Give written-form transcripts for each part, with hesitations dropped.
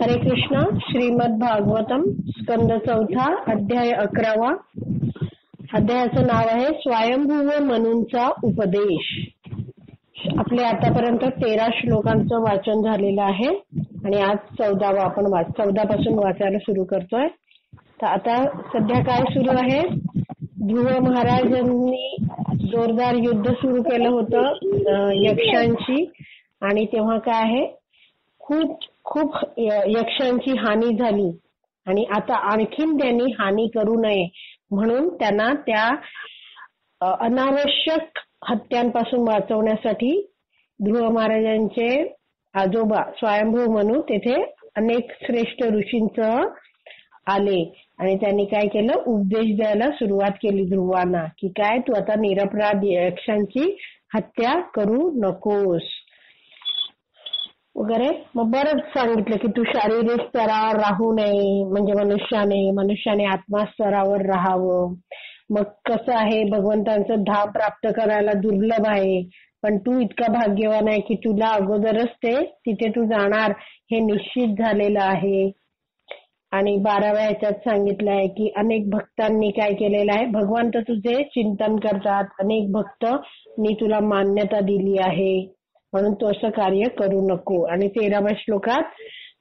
हरे कृष्ण. श्रीमद भागवतम स्कंद चौथा अध्याय 11. अध्यायाचं नाव आहे स्वयंभूव मनूंचा उपदेश. आपले आतापर्यंत 13 श्लोकांचं वाचन झालेलं आहे आणि आज 14वा आपण 14 पासून वाचायला सुरू करतोय. तर आता सध्या काय सुरू आहे, ध्रुव महाराजांनी जोरदार युद्ध सुरू केलं होतं यक्षांची आणि तेव्हा काय आहे, खूप यक्षांची हानी झाली आणि आता आणखीन त्यांनी हानी करू नये म्हणून त्यांना त्या अनावश्यक हत्यांपासून वाचवण्यासाठी ध्रुव महाराजांचे आजोबा स्वयंभू मनू तेथे अनेक श्रेष्ठ ऋषींसह आले आणि त्यांनी काय केलं, उपदेश द्यायला सुरुवात केली ध्रुवांना की काय तू आता निरपराध यक्षांची हत्या करू नकोस वगैरे. मग बरंच सांगितलं की तू शारीरिक स्तरावर राहू नये, म्हणजे मनुष्याने आत्मा स्तरावर राहावं. मग कसं आहे, भगवंतांचं धाम प्राप्त करायला दुर्लभ आहे, पण तू इतका भाग्यवान आहे की तुला अगोदरच तिथे तू जाणार हे निश्चित झालेलं आहे. आणि 12व्या ह्याच्यात सांगितलं आहे की अनेक भक्तांनी काय केलेलं आहे, भगवंत तुझे चिंतन करतात, अनेक भक्तांनी तुला मान्यता दिली आहे म्हणून तू असं कार्य करू नको. आणि 13व्या श्लोकात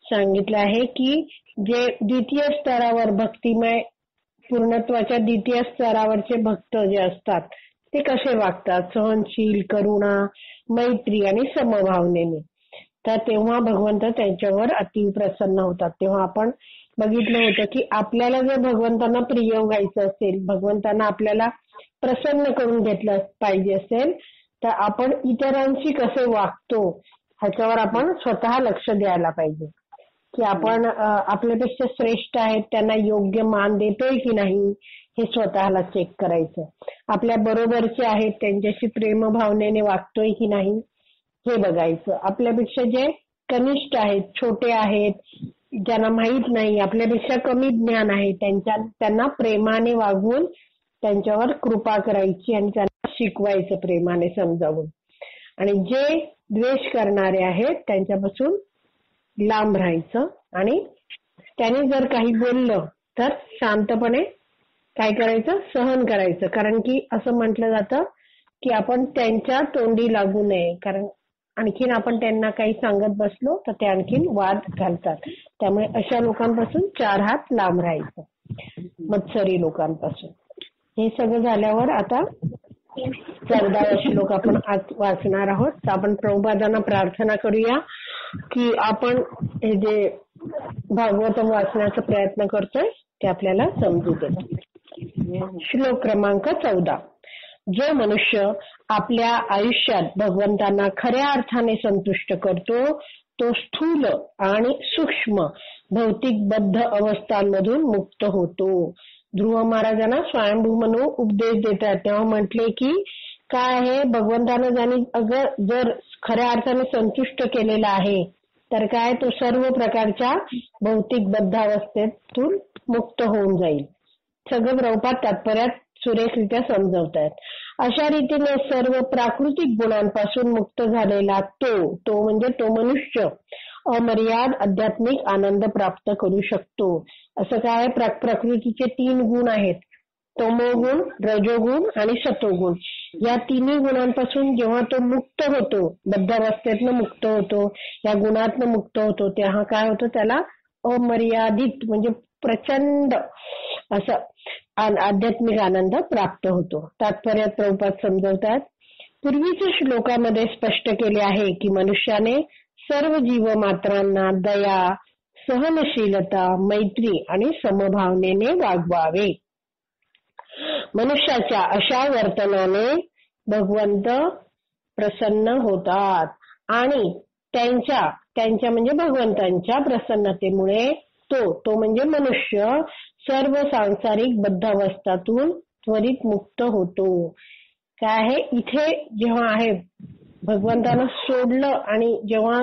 सांगितलं आहे की जे द्वितीय स्तरावर भक्तिमय पूर्णत्वाच्या द्वितीय स्तरावरचे भक्त जे असतात ते कसे वागतात, सहनशील, करुणा, मैत्री आणि समभावनेने, तर तेव्हा भगवंत त्यांच्यावर अतिप्रसन्न होतात. तेव्हा आपण बघितलं होतं की आपल्याला जर भगवंतांना प्रिय व्हायचं असेल, भगवंतांना आपल्याला प्रसन्न करून घेतलं पाहिजे असेल, तर आपण इतरांशी कसे वागतो ह्याच्यावर आपण स्वतः लक्ष द्यायला पाहिजे की आपण आपल्यापेक्षा श्रेष्ठ आहेत त्यांना योग्य मान देतोय की नाही हे स्वतःला चेक करायचं. आपल्या बरोबरचे आहेत त्यांच्याशी प्रेमभावनेने वागतोय की नाही हे बघायचं. आपल्यापेक्षा जे कनिष्ठ आहेत, छोटे आहेत, ज्यांना माहित नाही, आपल्यापेक्षा कमी ज्ञान आहे, त्यांना प्रेमाने वागवून त्यांच्यावर कृपा करायची आणि त्यांना शिकवायचं प्रेमाने समजावून. आणि जे द्वेष करणारे आहेत त्यांच्यापासून लांब राहायचं आणि त्याने जर काही बोललं तर शांतपणे काय करायचं, सहन करायचं. कारण की असं म्हटलं जातं की आपण त्यांच्या तोंडी लागू नये, कारण आणखीन आपण त्यांना काही सांगत बसलो तर ते आणखीन वाद घालतात. त्यामुळे अशा लोकांपासून 4 हात लांब राहायचं, मत्सरी लोकांपासून. हे सगळं झाल्यावर आता 14वा श्लोक आपण आज वाचणार आहोत. तर आपण प्रभुपादांना प्रार्थना करूया की आपण हे जे भागवतम वाचण्याचा प्रयत्न करतोय ते आपल्याला समजू देत. श्लोक क्रमांक 14. जो मनुष्य आपल्या आयुष्यात भगवंतांना खऱ्या अर्थाने संतुष्ट करतो तो स्थूल आणि सूक्ष्म भौतिक बद्ध अवस्थांमधून मुक्त होतो. ध्रुव महाराजांना स्वयंभू मनू उपदेश देतात तेव्हा म्हटले की काय आहे, भगवंतानं ज्यांनी जर खऱ्या अर्थाने संतुष्ट केलेला आहे तर काय तो सर्व प्रकारच्या भौतिक बद्धावस्थेतून मुक्त होऊन जाईल. सगळं प्रभुपाद तात्पर्यात सुरेखरित्या समजवतायत. अशा रीतीने सर्व प्राकृतिक गुणांपासून मुक्त झालेला तो म्हणजे तो मनुष्य अमर्याद आध्यात्मिक आनंद प्राप्त करू शकतो. असं काय, प्रकृतीचे 3 गुण आहेत, तमोगुण, रजोगुण आणि सतोगुण. या 3 गुणांपासून जेव्हा तो मुक्त होतो, बद्धावस्थेतनं मुक्त होतो, या गुणातनं मुक्त होतो, तेव्हा काय होतं, त्याला अमर्यादित म्हणजे प्रचंड असं आध्यात्मिक आनंद प्राप्त होतो. तात्पर्यात प्रभुपाद समजवतात, पूर्वीच्या श्लोकामध्ये स्पष्ट केले आहे की मनुष्याने सर्व जीवमात्रांना दया, सहनशीलता, मैत्री आणि समभावनेने वागवावे. मनुष्याच्या अशा वर्तनाने भगवंत प्रसन्न होतात आणि त्यांच्या म्हणजे भगवंतांच्या प्रसन्नतेमुळे तो म्हणजे मनुष्य सर्व सांसारिक बद्धावस्थातून त्वरित मुक्त होतो. काय आहे, इथे जेव्हा आहे भगवंतानं सोडलं आणि जेव्हा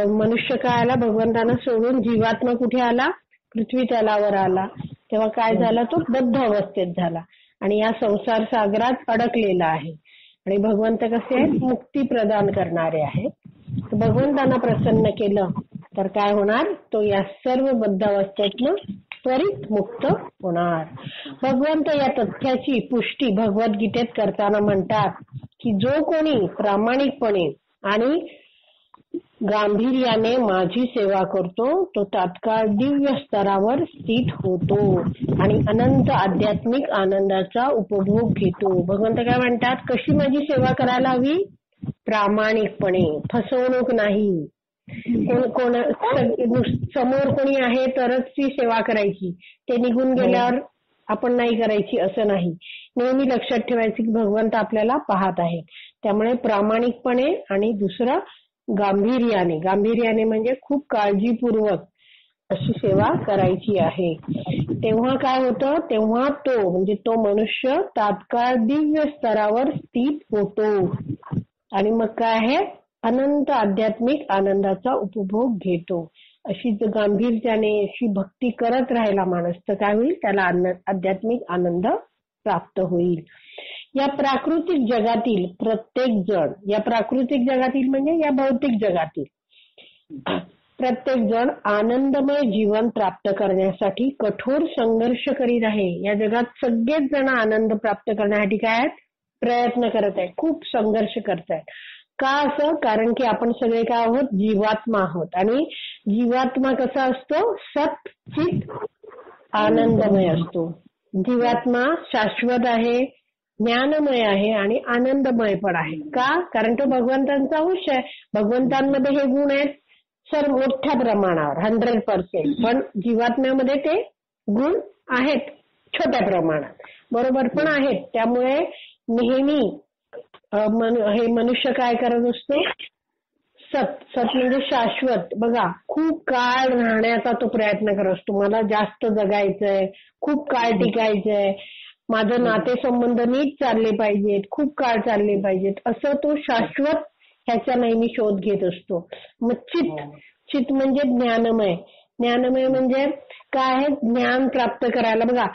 मनुष्य काय आला, भगवंतानं सोडून जीवात्मा कुठे आला, पृथ्वी तलावर आला, तेव्हा काय झाला, तो बद्ध अवस्थेत झाला आणि या संसार सागरात अडकलेला आहे. आणि भगवंत कसे आहेत, मुक्ती प्रदान करणारे आहेत. भगवंतांना प्रसन्न केलं तर काय होणार, तो या सर्व बद्धावस्थेतनं त्वरित मुक्त होणार. भगवंत या तथ्याची पुष्टी भगवद्गीतेत करताना म्हणतात की जो कोणी प्रामाणिकपणे आणि गांभीर्याने माझी सेवा करतो तो तात्काळ दिव्य स्तरावर स्थित होतो आणि अनंत आध्यात्मिक आनंदाचा उपभोग घेतो. भगवंत काय म्हणतात, कशी माझी सेवा करायला हवी, प्रामाणिकपणे, फसवणूक नाही. समोर कोणी आहे तरच ती सेवा करायची, ते निघून गेल्यावर आपण नाही करायची असं नाही. नेहमी लक्षात ठेवायचं की भगवंत आपल्याला पाहत आहे. त्यामुळे प्रामाणिकपणे आणि दुसरं गांभीर्याने म्हणजे खूप काळजीपूर्वक अशी सेवा करायची आहे. तेव्हा काय होतं, तेव्हा तो म्हणजे तो मनुष्य तात्काळ दिव्य स्तरावर स्थित होतो आणि मग काय आहे, अनंत आध्यात्मिक आनंदाचा उपभोग घेतो. अशी गांभीर्याने अशी भक्ती करत राहिला माणूस तर काय होईल, त्याला आध्यात्मिक आनंद प्राप्त होईल. या प्राकृतिक जगातील प्रत्येक जण, या प्राकृतिक जगातील म्हणजे या भौतिक जगातील प्रत्येक जण आनंदमय जीवन प्राप्त करण्यासाठी कठोर संघर्ष करीत आहे. या जगात सगळेच जण आनंद प्राप्त करण्यासाठी काय आहेत, प्रयत्न करत आहेत, खूप संघर्ष करत आहेत. का असं, कारण की आपण सगळे काय आहोत, जीवात्मा आहोत. आणि जीवात्मा कसा असतो, सत चित आनंदमय असतो. जीवात्मा शाश्वत आहे, ज्ञानमय आहे आणि आनंदमय पण आहे. का, कारण तो भगवंतांचा अंश आहे. भगवंतांमध्ये हे गुण आहेत सर्व मोठ्या प्रमाणावर 100%, पण जीवात्म्यामध्ये ते गुण आहेत छोट्या प्रमाणात, बरोबर पण आहेत. त्यामुळे नेहमी हे मनुष्य काय करत असतो, सत म्हणजे शाश्वत. बघा, खूप काळ राहण्याचा तो प्रयत्न करत असतो. मला जास्त जगायचंय, खूप काळ टिकायचंय, माझं नातेसंबंध नीट चालले पाहिजेत, खूप काळ चालले पाहिजेत, असं तो शाश्वत ह्याचा नेहमी शोध घेत असतो. मग चित म्हणजे ज्ञानमय. ज्ञानमय म्हणजे काय आहे, ज्ञान प्राप्त करायला. बघा,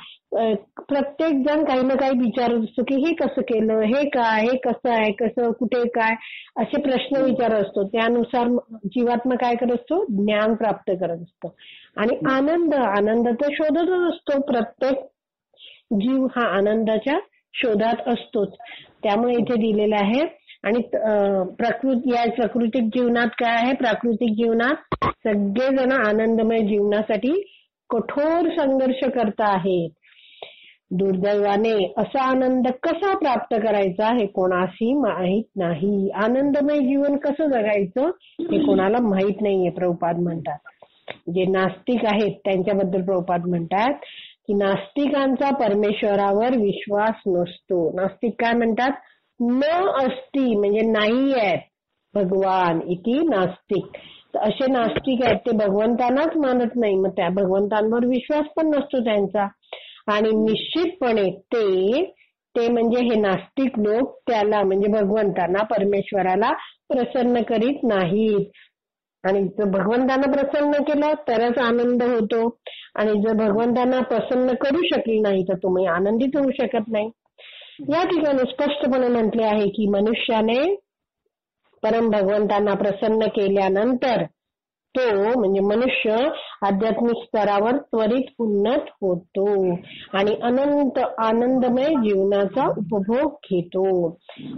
प्रत्येक जण काही ना काही विचारत असतो की हे कसं केलं, हे काय, हे कसं आहे, कसं, कुठे, काय, असे प्रश्न विचारत असतो. त्यानुसार जीवात्मा काय करत असतो, ज्ञान प्राप्त करत असतो. आणि आनंद तर शोधतच असतो. प्रत्येक जीव हा आनंदाच्या शोधात असतोच. त्यामुळे इथे दिलेलं आहे. आणि या प्राकृतिक जीवनात काय आहे, प्राकृतिक जीवनात सगळेजण आनंदमय जीवनासाठी कठोर संघर्ष करत आहेत. दुर्दैवाने असा आनंद कसा प्राप्त करायचा हे कोणाशी माहित नाही. आनंदमय जीवन कसं जगायचं हे कोणाला माहित नाहीये, प्रभुपाद म्हणतात. जे नास्तिक आहेत त्यांच्याबद्दल प्रभुपाद म्हणतात की नास्तिकांचा परमेश्वरावर विश्वास नसतो. नास्तिक काय म्हणतात, न अस्ति म्हणजे नाही आहेत भगवान इति नास्तिक. तर असे नास्तिक आहेत, ते भगवंतांनाच मानत नाही, मग त्या भगवंतांवर विश्वास पण नसतो त्यांचा. आणि निश्चितपणे ते म्हणजे हे नास्तिक लोक त्याला म्हणजे भगवंतांना, परमेश्वराला प्रसन्न करीत नाहीत. आणि जर भगवंतांना प्रसन्न केलं तरच आनंद होतो, आणि जर भगवंतांना प्रसन्न करू शकले नाही तर तुम्ही आनंदित होऊ शकत नाही. या ठिकाणी स्पष्टपणे म्हटले आहे की मनुष्याने परम भगवंतांना प्रसन्न केल्यानंतर तो म्हणजे मनुष्य आध्यात्मिक स्तरावर त्वरित उन्नत होतो आणि अनंत आनंदमय जीवनाचा उपभोग घेतो.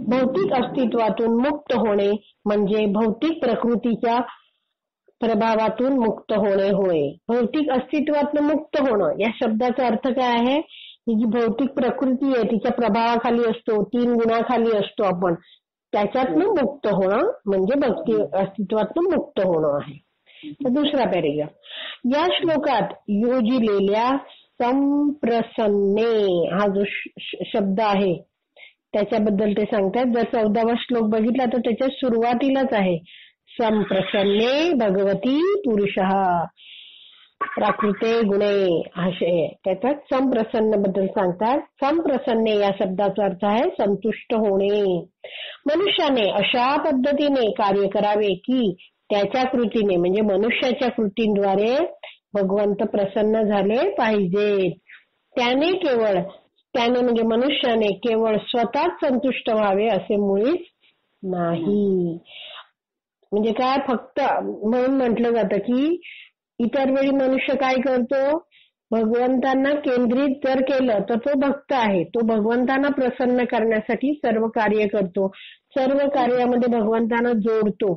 भौतिक अस्तित्वातून मुक्त होणे म्हणजे भौतिक प्रकृतीच्या प्रभावातून मुक्त होणे होय. भौतिक अस्तित्वातून मुक्त होणं या शब्दाचा अर्थ काय आहे, ही जी भौतिक प्रकृती आहे तिच्या प्रभावाखाली असतो, 3 गुणाखाली असतो आपण, त्याच्यातनं मुक्त होणं म्हणजे भक्ती अस्तित्वातून मुक्त होणं आहे. तर दुसरा पॅरेग्राफ, या श्लोकात योजिलेल्या संप्रसन्ने हा जो शब्द आहे त्याच्याबद्दल ते सांगतात. जर 14वा श्लोक बघितला तर त्याच्या सुरुवातीलाच आहे संप्रसन्ने भगवती पुरुषः प्राकृते गुणे असे त्याच्यात संप्रसन्न बद्दल सांगतात. संप्रसन्ने या शब्दाचा अर्थ आहे संतुष्ट होणे. मनुष्याने अशा पद्धतीने कार्य करावे की त्याच्या कृतीने म्हणजे मनुष्याच्या कृतींद्वारे भगवंत प्रसन्न झाले पाहिजेत. त्याने म्हणजे मनुष्याने केवळ स्वतःच संतुष्ट व्हावे असे मुळीच नाही. म्हणजे काय, फक्त म्हणून म्हटलं जातं की इतर वेळी मनुष्य काय करतो, भगवंतांना केंद्रित जर केलं तर तो भक्त आहे. तो भगवंतांना प्रसन्न करण्यासाठी सर्व कार्य करतो, सर्व कार्यामध्ये भगवंतांना जोडतो.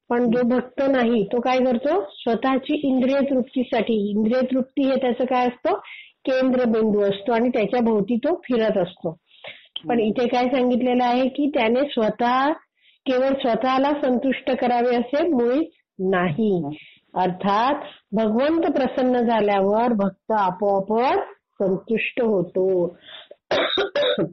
पण जो भक्त नाही तो काय करतो, स्वतःची इंद्रिय तृप्तीसाठी, इंद्रिय तृप्ती हे त्याचं काय असतं, केंद्रबिंदू असतो आणि त्याच्या भोवती तो फिरत असतो. पण इथे काय सांगितलेलं आहे की त्याने केवळ स्वतःला संतुष्ट करावे असे मुळीच नाही. अर्थात भगवंत प्रसन्न झाल्यावर भक्त आपोआपच संतुष्ट होतो.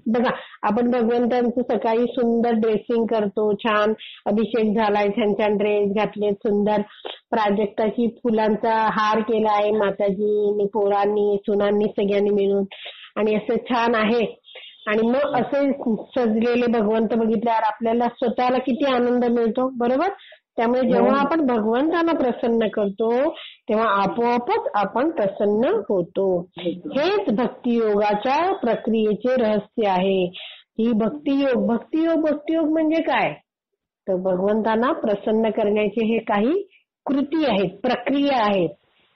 बघा, आपण भगवंतांचं सकाळी सुंदर ड्रेसिंग करतो, छान अभिषेक झालाय, छान छान ड्रेस घातले, सुंदर प्राजक्ताची फुलांचा हार केला आहे माताजींनी, पोरांनी, सुनांनी सगळ्यांनी मिळून, आणि असं छान आहे. आणि मग असे सजलेले भगवंत बघितल्यावर आपल्याला स्वतःला किती आनंद मिळतो, बरोबर. त्यामुळे जेव्हा आपण भगवंतांना प्रसन्न करतो तेव्हा आपोआपच आपण प्रसन्न होतो. हेच भक्तियोगाच्या प्रक्रियेचे रहस्य आहे. ही भक्तियोग म्हणजे काय, तर भगवंतांना प्रसन्न करण्याचे हे काही कृती आहेत, प्रक्रिया आहेत,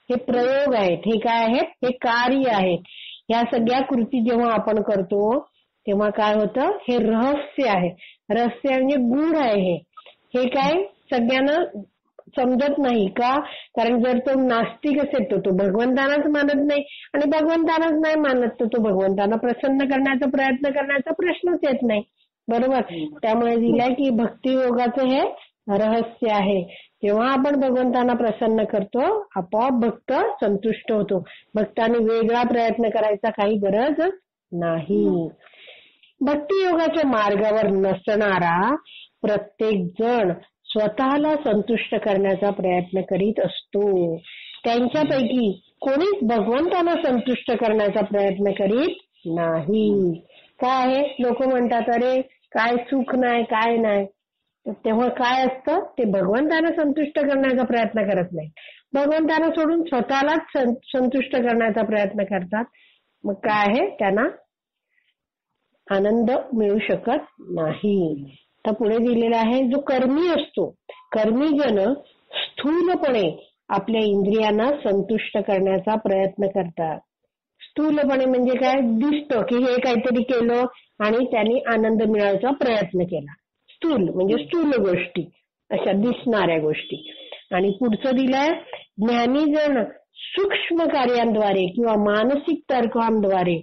हे प्रयोग आहेत, हे काय आहेत, हे कार्य आहेत. ह्या सगळ्या कृती जेव्हा आपण करतो तेव्हा काय होतं, हे रहस्य आहे. रहस्य म्हणजे गूढ आहे. हे काय सगळ्यांना समजत नाही का, कारण जर तो नास्तिक असेल तर तो भगवंतानाच मानत नाही, आणि भगवंतानाच नाही मानत तर तो भगवंतांना प्रसन्न करण्याचा प्रयत्न करण्याचा प्रश्नच येत नाही, बरोबर. त्यामुळे दिलाय की भक्तियोगाचं हे रहस्य आहे. जेव्हा आपण भगवंतांना प्रसन्न करतो आपोआप भक्त संतुष्ट होतो. भक्तांनी वेगळा प्रयत्न करायचा काही गरज नाही. भक्तियोगाच्या मार्गावर नसणारा प्रत्येक जण स्वतःला संतुष्ट करण्याचा प्रयत्न करीत असतो. त्यांच्यापैकी कोणीच भगवंतांना संतुष्ट करण्याचा प्रयत्न करीत नाही. काय आहे, लोक म्हणतात अरे काय सुख नाही, काय नाही. तेव्हा काय असतं, ते भगवंतांना संतुष्ट करण्याचा प्रयत्न करत नाही, भगवंतांना सोडून स्वतःलाच संतुष्ट करण्याचा प्रयत्न करतात. मग काय आहे, त्यांना आनंद मिळू शकत नाही. तर पुढे दिलेला आहे, जो कर्मी असतो, कर्मी जन स्थूलपणे आपल्या इंद्रियांना संतुष्ट करण्याचा प्रयत्न करतात. स्थूलपणे म्हणजे काय, दिसतं की हे काहीतरी केलं आणि त्यांनी आनंद मिळवायचा प्रयत्न केला. स्थूल म्हणजे स्थूल गोष्टी, अशा दिसणाऱ्या गोष्टी. आणि पुढचं दिलंय, ज्ञानीजन सूक्ष्म कार्यांद्वारे किंवा मानसिक तर्कांद्वारे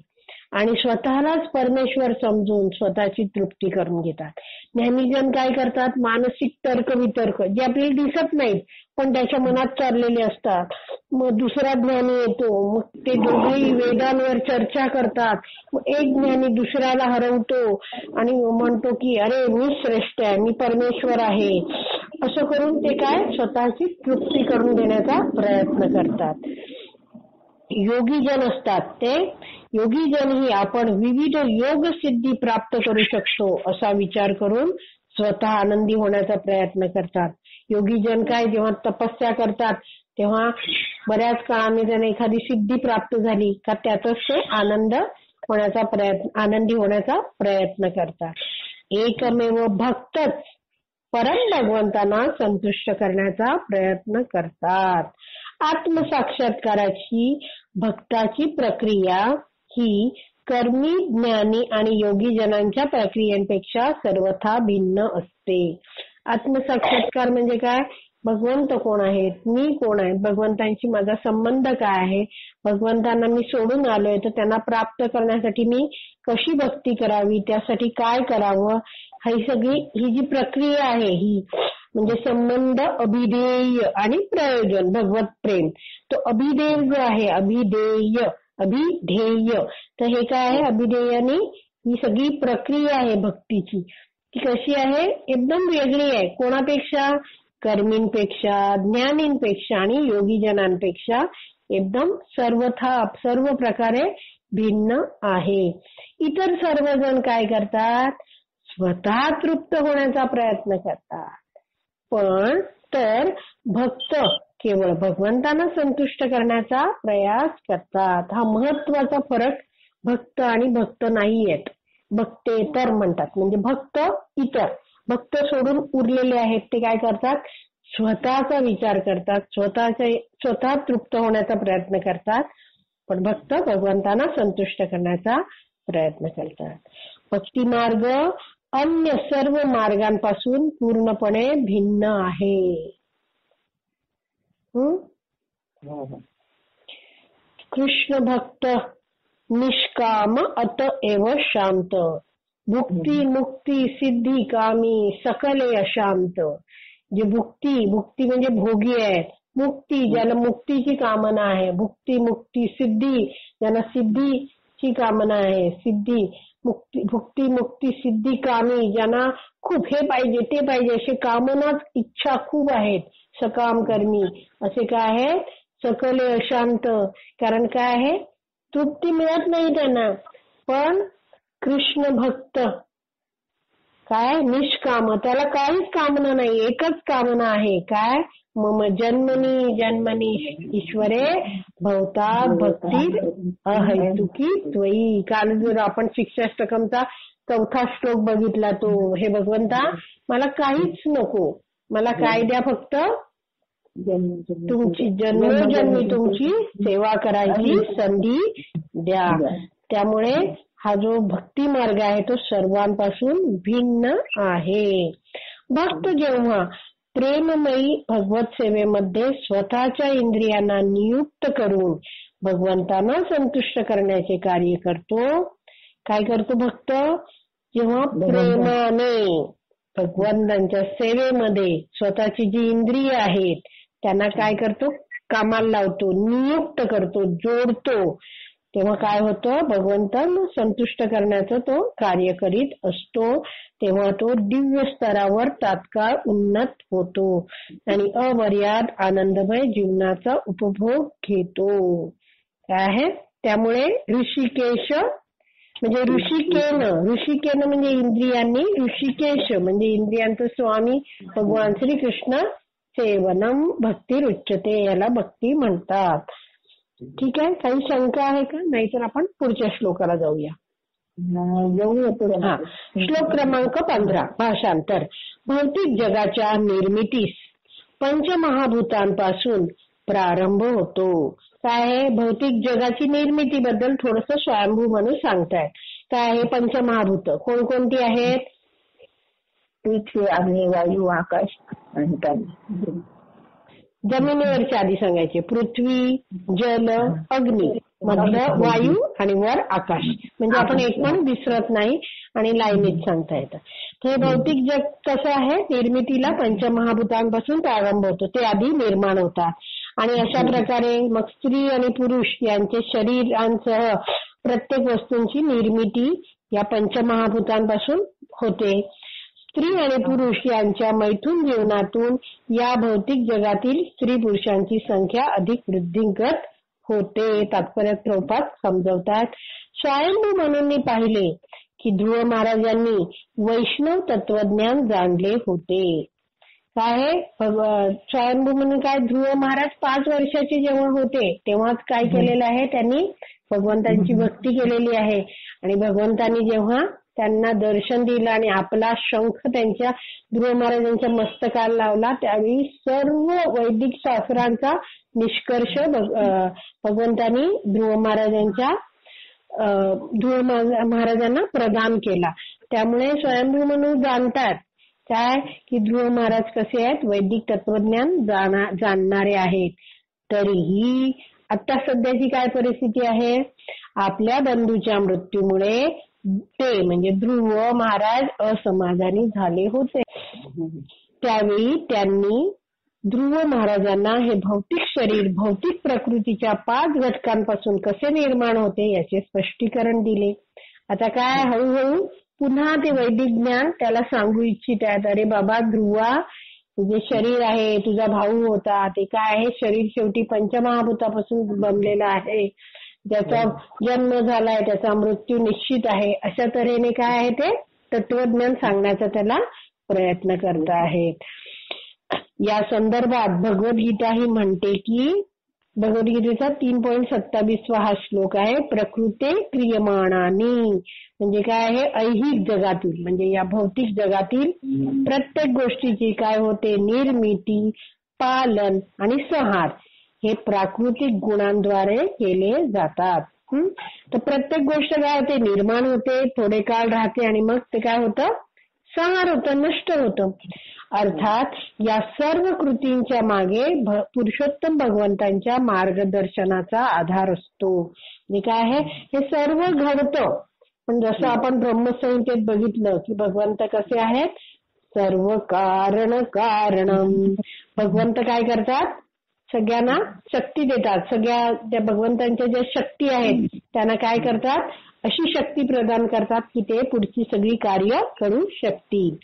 आणि स्वतःलाच परमेश्वर समजून स्वतःची तृप्ती करून घेतात. ज्ञानीजन काय करतात, मानसिक तर्क वितर्क जे आपल्याला दिसत नाहीत पण त्याच्या मनात चाललेले असतात. मग दुसरा ज्ञानी येतो, मग ते दोघेही वेदांवर चर्चा करतात. मग एक ज्ञानी दुसऱ्याला हरवतो आणि म्हणतो की अरे मी श्रेष्ठ आहे, मी परमेश्वर आहे. असं करून ते काय स्वतःची तृप्ती करून देण्याचा प्रयत्न करतात. योगीजन असतात, ते योगीजनही आपण विविध योग सिद्धी प्राप्त करू शकतो असा विचार करून स्वतः आनंदी होण्याचा प्रयत्न करतात. योगीजन काय, जेव्हा तपस्या करतात तेव्हा बऱ्याच काळाने त्यांना एखादी सिद्धी प्राप्त झाली का त्यातच ते आनंदी होण्याचा प्रयत्न करतात. एकमेव भक्तच परम भगवंतांना संतुष्ट करण्याचा प्रयत्न करतात. आत्मसाक्षात्काराची भक्ताची प्रक्रिया ही कर्मी, ज्ञानी आणि योगी जनांच्या प्रक्रियांपेक्षा सर्वथा भिन्न असते. आत्मसाक्षात्कार म्हणजे काय, भगवंत कोण आहेत, मी कोण आहे, भगवंतांशी माझा संबंध काय आहे, भगवंतांना मी सोडून आलोय तर त्यांना प्राप्त करण्यासाठी मी कशी भक्ती करावी, त्यासाठी काय करावं, ही जी प्रक्रिया आहे ही म्हणजे संबंध, अभिधेय आणि प्रयोजन, भगवत प्रेम. तो अभिधेय जो आहे, अभिधेय तर हे काय आहे, अभिधेयाने ही सगळी प्रक्रिया आहे भक्तीची, ती कशी आहे, एकदम वेगळी आहे. कोणापेक्षा, कर्मींपेक्षा, ज्ञानींपेक्षा आणि योगीजनांपेक्षा एकदम सर्व प्रकारे भिन्न आहे. इतर सर्वजण काय करतात, स्वतः तृप्त होण्याचा प्रयत्न करतात, पण तर भक्त केवळ भगवंतांना संतुष्ट करण्याचा प्रयास करतात. हा महत्वाचा फरक भक्त आणि भक्त नाही आहेत. भक्तेतर म्हणतात, म्हणजे भक्त इतर, भक्त सोडून उरलेले आहेत ते काय करतात, स्वतःचा विचार करतात, स्वतः तृप्त होण्याचा प्रयत्न करतात. पण भक्त भगवंतांना संतुष्ट करण्याचा प्रयत्न करतात. भक्ती मार्ग अन्य सर्व मार्गांपासून पूर्णपणे भिन्न आहे. कृष्ण भक्त निष्काम अतएव शांत, भुक्ती मुक्ती सिद्धी कामी सकले अशांत. जे भुक्ती म्हणजे भोगी आहेत, मुक्ती ज्याला मुक्तीची कामना आहे, भुक्ती मुक्ती सिद्धी ज्यांना सिद्धीची कामना आहे, सिद्धी मुक्ती, भुक्ती मुक्ती सिद्धी कामी ज्यांना खूप हे पाहिजे ते पाहिजे असे कामनाच इच्छा खूप आहेत, सकाम कर्मी असे काय आहेत, सकले अशांत. कारण काय आहे, तृप्ती मिळत नाही त्यांना. पण कृष्ण भक्त काय निष्काम, त्याला काहीच कामना नाही, एकच कामना आहे काय, मम जन्मनी जन्मनी ईश्वरे भवतात भक्ती अहैतुकी त्वयी. काल जर आपण शिक्षाष्टकमचा 4था श्लोक बघितला तो, हे भगवंता मला काहीच नको, मला काय द्या, फक्त तुमची जन्मोजन्मी तुमची सेवा करायची संधी द्या. त्यामुळे हा जो भक्ती मार्ग आहे तो सर्वांपासून भिन्न आहे. भक्त जेव्हा प्रेममयी भगवत सेवेमध्ये स्वतःच्या इंद्रियांना नियुक्त करून भगवंतांना संतुष्ट करण्याचे कार्य करतो. काय करतो भक्त, जेव्हा प्रेमाने भगवंतांच्या सेवेमध्ये स्वतःची जी इंद्रिय आहेत त्यांना काय करतो, कामाला लावतो, नियुक्त करतो, जोडतो, तेव्हा काय होतं, भगवंतांना संतुष्ट करण्याचं तो कार्य करीत असतो. तेव्हा तो दिव्य स्तरावर तात्काळ उन्नत होतो आणि अमर्याद आनंदमय जीवनाचा उपभोग घेतो. काय आहे, त्यामुळे ऋषिकेश म्हणजे ऋषिकेन म्हणजे इंद्रियांनी, ऋषिकेश म्हणजे इंद्रियांचं स्वामी भगवान श्रीकृष्ण सेवनम भक्ती रुच्यते, याला भक्ती म्हणतात. ठीक आहे, काही शंका आहे का, नाहीतर आपण पुढच्या श्लोकाला जाऊया. श्लोक क्रमांक 15 भाषांतर. भौतिक जगाच्या निर्मितीस पंचमहाभूतांपासून प्रारंभ होतो. काय आहे, भौतिक जगाची निर्मितीबद्दल थोडस स्वयंभू म्हणून सांगतायत. काय आहे, पंचमहाभूत कोणकोणती आहेत, पृथ्वी अग्नी वायू आकाश आणि पाणी. जमिनीवरची आधी सांगायचे, पृथ्वी जल अग्नी, मधलं वायू आणि वर आकाश. म्हणजे आपण एक पण विसरत नाही आणि लाईनीत सांगता येतं. हे भौतिक जग कसं आहे, निर्मितीला पंचमहाभूतांपासून प्रारंभ होतो, ते आधी निर्माण होतात. आणि अशा प्रकारे मग स्त्री आणि पुरुष यांचे शरीरांसह प्रत्येक वस्तूंची निर्मिती या पंचमहाभूतांपासून होते. स्त्री आणि पुरुष यांच्या मैथुन जीवनातून या भौतिक जगातील स्त्री पुरुषांची संख्या अधिक वृद्धिंगत होते. तात्पर्य प्रभुपाद समजवतात. स्वयंभू म्हणून पाहिले की ध्रुव महाराजांनी वैष्णव तत्वज्ञान जाणले होते. काय स्वयंभू म्हणून काय, ध्रुव महाराज 5 वर्षाचे जेव्हा होते तेव्हाच काय केलेलं आहे, त्यांनी भगवंतांची भक्ती केलेली आहे. आणि भगवंतांनी जेव्हा त्यांना दर्शन दिलं आणि आपला शंख त्यांच्या ध्रुव महाराजांच्या मस्तकाला लावला, त्यावेळी सर्व वैदिक शास्त्रांचा निष्कर्ष भगवंतांनी ध्रुव महाराजांना प्रदान केला. त्यामुळे स्वयंभू म्हणून जाणतात काय की ध्रुव महाराज कसे आहेत, वैदिक तत्वज्ञान जाणणारे आहेत. तरीही आता सध्याची काय परिस्थिती आहे, आपल्या बंधूच्या मृत्यूमुळे ते म्हणजे ध्रुव महाराज असमाधानी झाले होते. त्यावेळी त्यांनी ध्रुव महाराजांना हे भौतिक शरीर भौतिक प्रकृतीच्या 5 घटकांपासून कसे निर्माण होते याचे स्पष्टीकरण दिले. आता काय हळूहळू पुन्हा ते वैदिक ज्ञान त्याला सांगू इच्छित आहेत. अरे बाबा ध्रुवा, तुझे शरीर आहे, तुझा भाऊ होता, ते काय आहे, शरीर शेवटी पंचमहाभूतापासून बनलेलं आहे, ज्याचा जन्म झालाय, त्याचा मृत्यू निश्चित आहे. अशा तऱ्हेने काय आहे, ते तत्वज्ञान सांगण्याचा त्याला प्रयत्न करत आहेत. या संदर्भात भगवद्गीता ही म्हणते की भगवद्गीतेचा 3.27 हा श्लोक आहे. प्रकृते क्रियमाणानी म्हणजे काय आहे, ऐहिक जगातील म्हणजे या भौतिक जगातील प्रत्येक गोष्टीची काय होते, निर्मिती, पालन आणि संहार हे प्राकृतिक गुणांद्वारे केले जातात. तर प्रत्येक गोष्ट काय होते, निर्माण होते, थोडे काळ राहते आणि मग ते काय होतं, संहार होतं, नष्ट होतं. अर्थात या सर्व कृतींच्या मागे पुरुषोत्तम भगवंतांच्या मार्गदर्शनाचा आधार असतो. म्हणजे काय आहे, हे सर्व घडतं. पण जसं आपण ब्रह्मसंहितेत बघितलं की भगवंत कसे आहेत, सर्व कारण कारणम. भगवंत काय करतात, सगळ्यांना शक्ती देतात. सगळ्या त्या भगवंतांच्या ज्या शक्ती आहेत त्यांना काय करतात, अशी शक्ती प्रदान करतात की ते पुढची सगळी कार्य करू शकतील.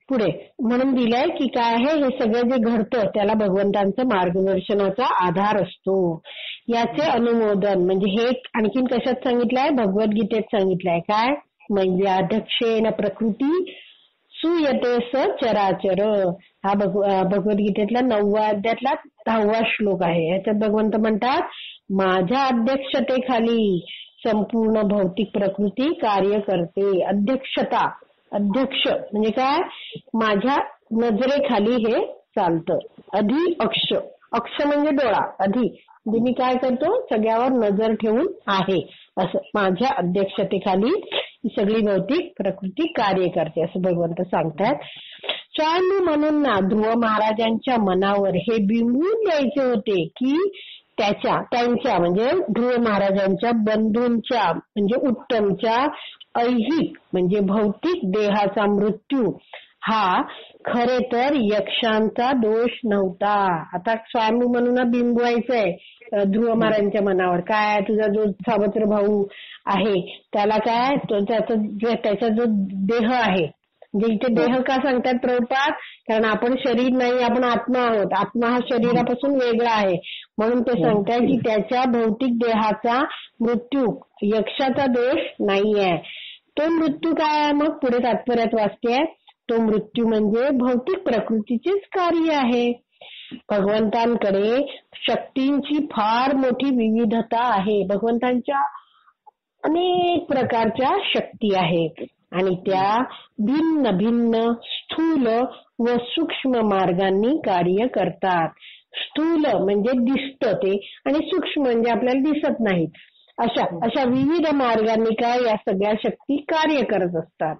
पुढे म्हणून दिलंय की काय आहे, हे सगळं जे घडतं त्याला भगवंतांचं मार्गदर्शनाचा आधार असतो. याचे अनुमोदन म्हणजे हे आणखीन कशात सांगितलंय, भगवद्गीतेत सांगितलंय. काय म्हणजे अध्यक्षेन प्रकृती सुयते स चराचर. हा भगवद्गीतेतला 9व्या अध्यायातला 10वा श्लोक आहे. याच्यात भगवंत म्हणतात, माझ्या अध्यक्षतेखाली संपूर्ण भौतिक प्रकृती कार्य करते. अध्यक्षता, अध्यक्ष म्हणजे काय, माझ्या नजरेखाली हे चालतं. अधि अक्ष, अक्ष म्हणजे डोळा, अधि म्हणजे मी काय करतो, सगळ्यावर नजर ठेवून आहे, असं माझ्या अध्यक्षतेखाली ही सगळी भौतिक प्रकृती कार्य करते असं भगवंत सांगतात. स्वामी म्हणून ना ध्रुव महाराजांच्या मनावर हे बिंबवून द्यायचे होते की त्यांच्या म्हणजे ध्रुव महाराजांच्या बंधूंच्या म्हणजे उत्तमच्या ऐहिक म्हणजे भौतिक देहाचा मृत्यू हा खरे तर यक्षांचा दोष नव्हता. आता स्वामी म्हणून बिंबवायचंय ध्रुव महाराजांच्या मनावर. काय तुझा जो सावत्र भाऊ आहे त्याला काय त्याचा जो देह आहे, म्हणजे इथे देह का सांगतात प्रभुपाद, कारण आपण शरीर नाही, आपण आत्मा आहोत. आत्मा हा शरीरापासून वेगळा आहे म्हणून ते सांगतात की त्याच्या भौतिक देहाचा मृत्यू यक्षाचा दोष नाहीये. तो मृत्यू काय आहे, मग पुढे तात्पर्यात वाचते, तो मृत्यू म्हणजे भौतिक प्रकृतीचेच कार्य आहे. भगवंतांकडे शक्तींची फार मोठी विविधता आहे. भगवंतांच्या अनेक प्रकारच्या शक्ती आहेत आणि त्या भिन्न भिन्न स्थूल व सूक्ष्म मार्गांनी कार्य करतात. स्थूल म्हणजे दिसतं ते आणि सूक्ष्म म्हणजे आपल्याला दिसत नाहीत. अशा विविध मार्गांनी काय या सगळ्या शक्ती कार्य करत असतात.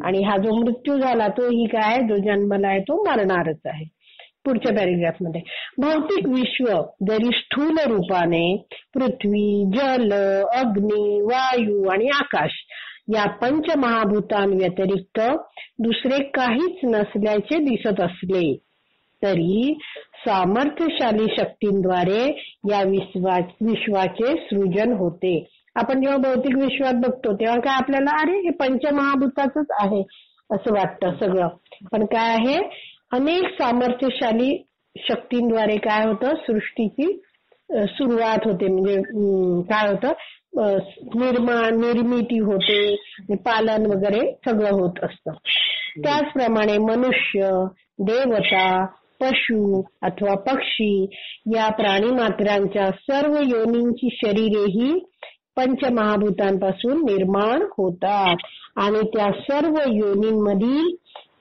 आणि हा जो मृत्यू झाला तो ही काय, जो जन्मला आहे तो मरणारच आहे. पुढच्या पॅरेग्राफमध्ये, भौतिक विश्व जरी स्थूल रूपाने पृथ्वी, जल, अग्नी, वायू आणि आकाश या पंचमहाभूतांव्यतिरिक्त दुसरे काहीच नसल्याचे दिसत असले तरी सामर्थ्यशाली शक्तींद्वारे या विश्वाचे सृजन होते. आपण जेव्हा भौतिक विश्वात बघतो तेव्हा काय आपल्याला अरे हे पंचमहाभूताचंच आहे असं वाटतं सगळं. पण काय आहे, अनेक सामर्थ्यशाली शक्तींद्वारे काय होतं, सृष्टीची सुरुवात होते. म्हणजे काय होतं, निर्मिती होते, पालन वगैरे सगळं होत असतं. त्याचप्रमाणे मनुष्य, देवता, पशु अथवा पक्षी या प्राणी मात्रांच्या सर्व योनींची शरीरेही पंचमहाभूतांपासून निर्माण होतात आणि त्या सर्व योनींमधील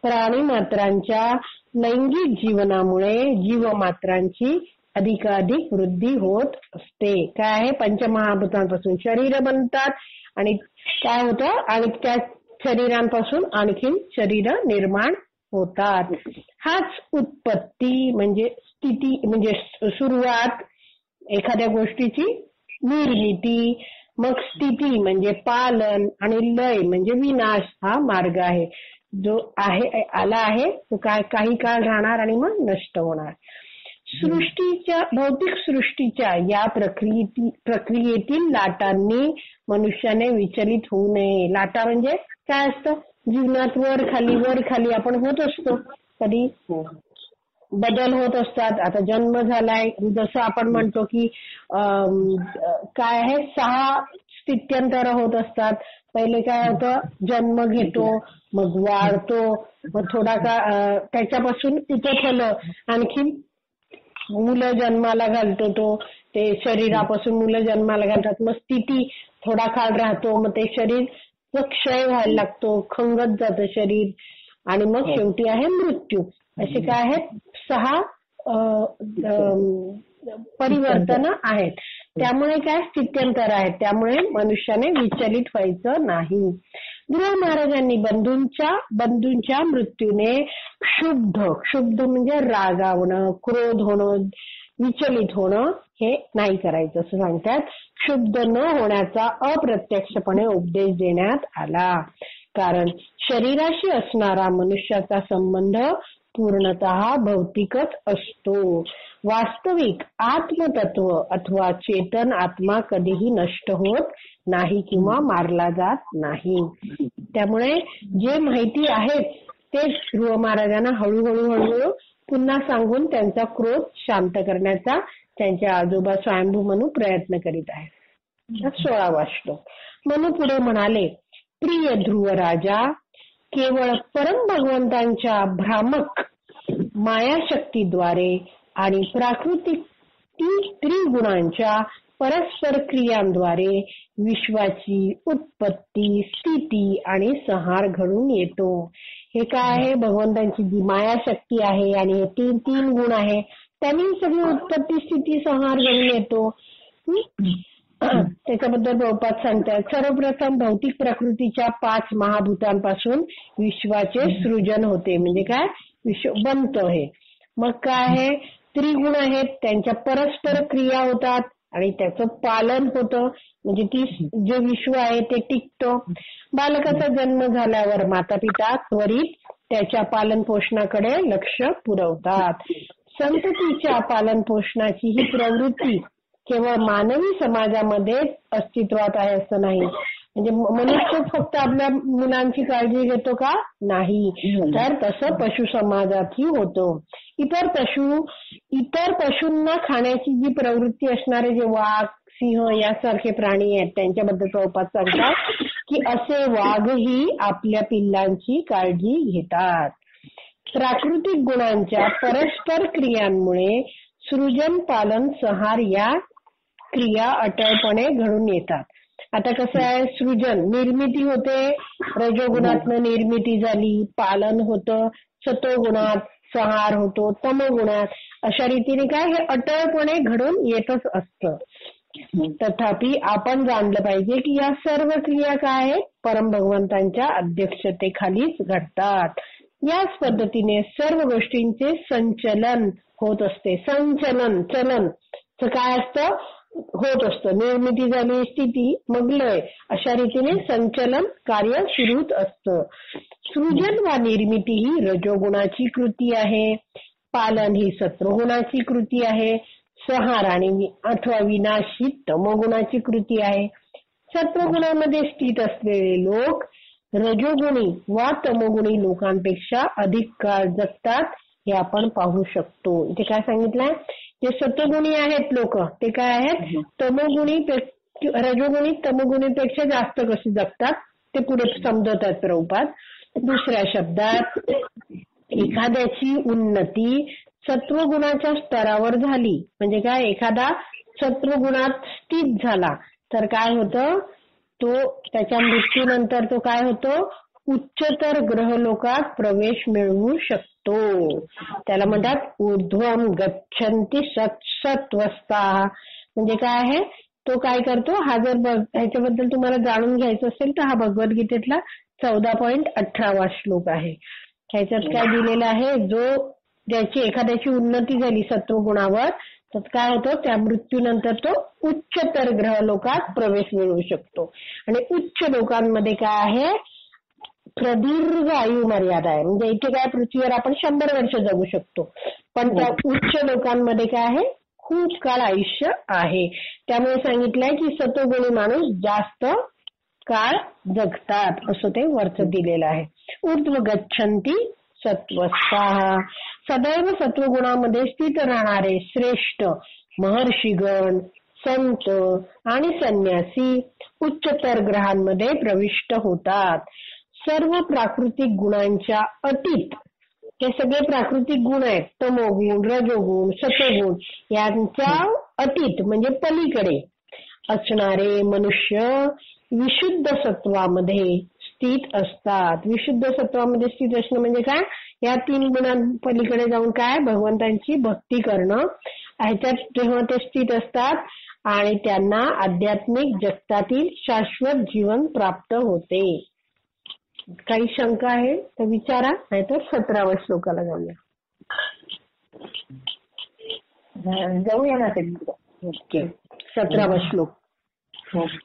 प्राणी मात्रांच्या लैंगिक जीवनामुळे जीवमात्रांची अधिकाधिक वृद्धी होत असते. काय आहे, पंचमहाभूतांपासून शरीर बनतात आणि काय होतं, आणि त्या शरीरांपासून आणखीन शरीर निर्माण होतात. हाच उत्पत्ती म्हणजे स्थिती म्हणजे सुरुवात एखाद्या गोष्टीची, निर्मिती, मग स्थिती म्हणजे पालन आणि लय म्हणजे विनाश हा मार्ग आहे. जो आहे आला आहे तो काही काळ राहणार आणि मग नष्ट होणार. भौतिक सृष्टीच्या या प्रक्रियेतील लाटांनी मनुष्याने विचलित होऊ नये. लाटा म्हणजे काय असतं, जीवनात वर खाली आपण होत असतो, कधी बदल होत असतात. आता जन्म झालाय, जसं आपण म्हणतो की काय आहे 6 स्थित्यंतर होत असतात. पहिले काय होतं, जन्म घेतो, मग वाढतो, मग थोडा त्याच्यापासून उपफल आणखी मुलं जन्माला घालतो तो, ते शरीरापासून मुलं जन्माला घालतात, मग स्थिती थोडा काळ राहतो, मग ते शरीर क्षय व्हायला लागतो, खंगत जातं शरीर आणि मग शेवटी आहे मृत्यू. असे काय आहेत 6 परिवर्तन आहेत. त्यामुळे काय स्थित्यंतर आहेत. त्यामुळे मनुष्याने विचलित व्हायचं नाही. ध्रुव महाराजांनी बंधूंच्या मृत्यूने क्षुब्ध म्हणजे रागावणं, क्रोध होणं, विचलित होणं हे नाही करायचं असं सांगतात. क्षुब्ध न होण्याचा अप्रत्यक्षपणे उपदेश देण्यात आला. कारण शरीराशी असणारा मनुष्याचा संबंध पूर्णतः भौतिकच असतो. वास्तविक आत्मतत्व अथवा चेतन आत्मा कधीही नष्ट होत नाही किंवा मारला जात नाही. त्यामुळे जे माहिती आहेत ते ध्रुव महाराजांना हळूहळू पुन्हा सांगून त्यांचा क्रोध शांत करण्याचा त्यांचे आजोबा स्वयंभू मनू प्रयत्न करीत आहेत. 16वा श्लोक. मनू पुढे म्हणाले, प्रिय ध्रुव राजा, केवळ परम भगवंतांच्या भ्रामक मायाशक्तीद्वारे आणि प्राकृतिक त्रिगुणांच्या परस्पर क्रियांद्वारे विश्वाची उत्पत्ती, स्थिती आणि संहार घडून येतो. हे काय आहे? भगवंतांची जी मायाशक्ती आहे आणि हे तीन गुण आहे त्यांनी सगळी उत्पत्ती, स्थिती, संहार घडून येतो. त्याच्याबद्दल प्रभुपाद सांगतात, सर्वप्रथम भौतिक प्रकृतीच्या 5 महाभूतांपासून विश्वाचे सृजन होते. म्हणजे काय? विश्व बनतं हे. मग काय आहे? त्रिगुण आहेत, त्यांच्या परस्पर क्रिया होतात आणि त्याचं पालन होतं. म्हणजे ती जे विश्व आहे ते टिकतं. बालकाचा जन्म झाल्यावर माता पिता त्वरित त्याच्या पालन पोषणाकडे लक्ष पुरवतात. संततीच्या पालन पोषणाची ही प्रवृत्ती केवळ मानवी समाजामध्ये अस्तित्वात आहे असं नाही. म्हणजे मनुष्य फक्त आपल्या मुलांची काळजी घेतो का? नाही, तर तसं पशु समाजातही होतं. इतर पशूंना खाण्याची जी प्रवृत्ती असणारे जे वाघ, सिंह यासारखे प्राणी आहेत त्यांच्याबद्दल प्रभुपाद सांगतात की असे वाघही आपल्या पिल्लांची काळजी घेतात. प्राकृतिक गुणांच्या परस्पर क्रियांमुळे सृजन, पालन, संहार या क्रिया अटळपणे घडून येतात. आता कसं आहे? सृजन, निर्मिती होते, रजोगुणातनं निर्मिती झाली, पालन होतं सतोगुणात, संहार होतो तमोगुणात. अशा रीतीने काय हे अटळपणे घडून येतच असतं. तथापि आपण जाणलं पाहिजे की या सर्व क्रिया काय आहेत? परम भगवंतांच्या अध्यक्षतेखालीच घडतात. याच पद्धतीने सर्व गोष्टींचे संचलन होत असते. चलन काय असतं? होत असतं. निर्मिती झाली, स्थिती, मग लय, अशा रीतीने संचलन कार्य सुरूच असतं. सृजन वा निर्मिती ही रजोगुणाची कृती आहे, पालन ही सत्वगुणाची कृती आहे, संहार आणि अथवा विनाश ही तमोगुणाची कृती आहे. सत्वगुणामध्ये स्थित असलेले लोक रजोगुणी वा तमोगुणी लोकांपेक्षा अधिक काळ जगतात हे आपण पाहू शकतो. इथे काय सांगितलंय? जे सत्वगुणी आहेत लोक ते काय आहेत? रजोगुणी तमोगुणीपेक्षा जास्त कशी जगतात ते पुढे समजवतात प्रभुपाद. दुसऱ्या शब्दात, एखाद्याची उन्नती सत्वगुणाच्या स्तरावर झाली म्हणजे काय? एखादा सत्वगुणात स्थित झाला तर काय होतं? तो त्याच्या मृत्यूनंतर तो काय होतो? उच्चतर ग्रहलोकात प्रवेश मिळवू शकतो. त्याला म्हणतात ऊर्ध्वम गच्छन्ति सत्त्वस्थाः. म्हणजे काय आहे? तो काय करतो? हा जर ह्याच्याबद्दल तुम्हाला जाणून घ्यायचं असेल तर हा भगवद्गीतेतला 14.18 श्लोक आहे. ह्याच्यात काय दिलेलं आहे? ज्याची एखाद्याची उन्नती झाली सत्वगुणावर तर काय होतं? त्या मृत्यूनंतर तो उच्चतर ग्रहलोकात प्रवेश मिळवू शकतो. आणि उच्च लोकांमध्ये काय आहे? प्रदीर्घ आयु मर्यादा आहे. म्हणजे इथे काय पृथ्वीवर आपण 100 वर्ष जगू शकतो, पण त्या उच्च लोकांमध्ये काय आहे? खूप काळ आयुष्य आहे. त्यामुळे सांगितलंय की सत्वगुणी माणूस जास्त काळ जगतात असं ते वरचं दिलेलं आहे. ऊर्ध्व गच्छन्ति सत्त्वस्थाः. सदैव सत्वगुणामध्ये स्थित राहणारे श्रेष्ठ महर्षीगण, संत आणि संन्यासी उच्चतर ग्रहांमध्ये प्रविष्ट होतात. सर्व प्राकृतिक गुणांच्या अटीत हे सगळे प्राकृतिक गुण आहेत. तमोगुण, रजोगुण, सत्वगुण यांच्या अतीत म्हणजे पलीकडे असणारे मनुष्य विशुद्ध सत्वामध्ये स्थित असतात. विशुद्ध सत्वामध्ये स्थित असणं म्हणजे काय? या 3 गुणांपलीकडे जाऊन काय? भगवंतांची भक्ती करणं. ह्याच्यात जेव्हा ते स्थित असतात आणि त्यांना आध्यात्मिक जगतातील शाश्वत जीवन प्राप्त होते. काही शंका आहे तर विचारा, नाहीतर 17व्या श्लोकाला जाऊया. जाऊया ना ते. ओके. 17वा श्लोक.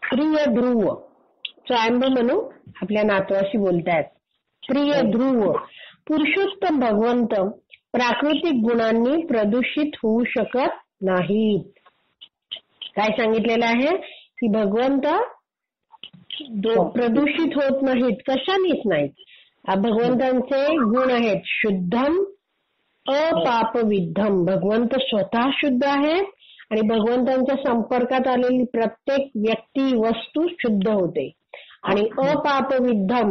प्रिय ध्रुव, स्वयंभ म्हणू आपल्या नातवाशी बोलतायत. प्रिय ध्रुव, पुरुषोत्तम भगवंत प्राकृतिक गुणांनी प्रदूषित होऊ शकत नाहीत. काय सांगितलेलं आहे की भगवंत प्रदूषित होत नाहीत, कशानेच नाहीत. भगवंतांचे गुण आहेत शुद्धम अपापविद्धम. भगवंत स्वतः शुद्ध आहेत आणि भगवंतांच्या संपर्कात आलेली प्रत्येक व्यक्ती वस्तू शुद्ध होते. आणि अपापविद्धम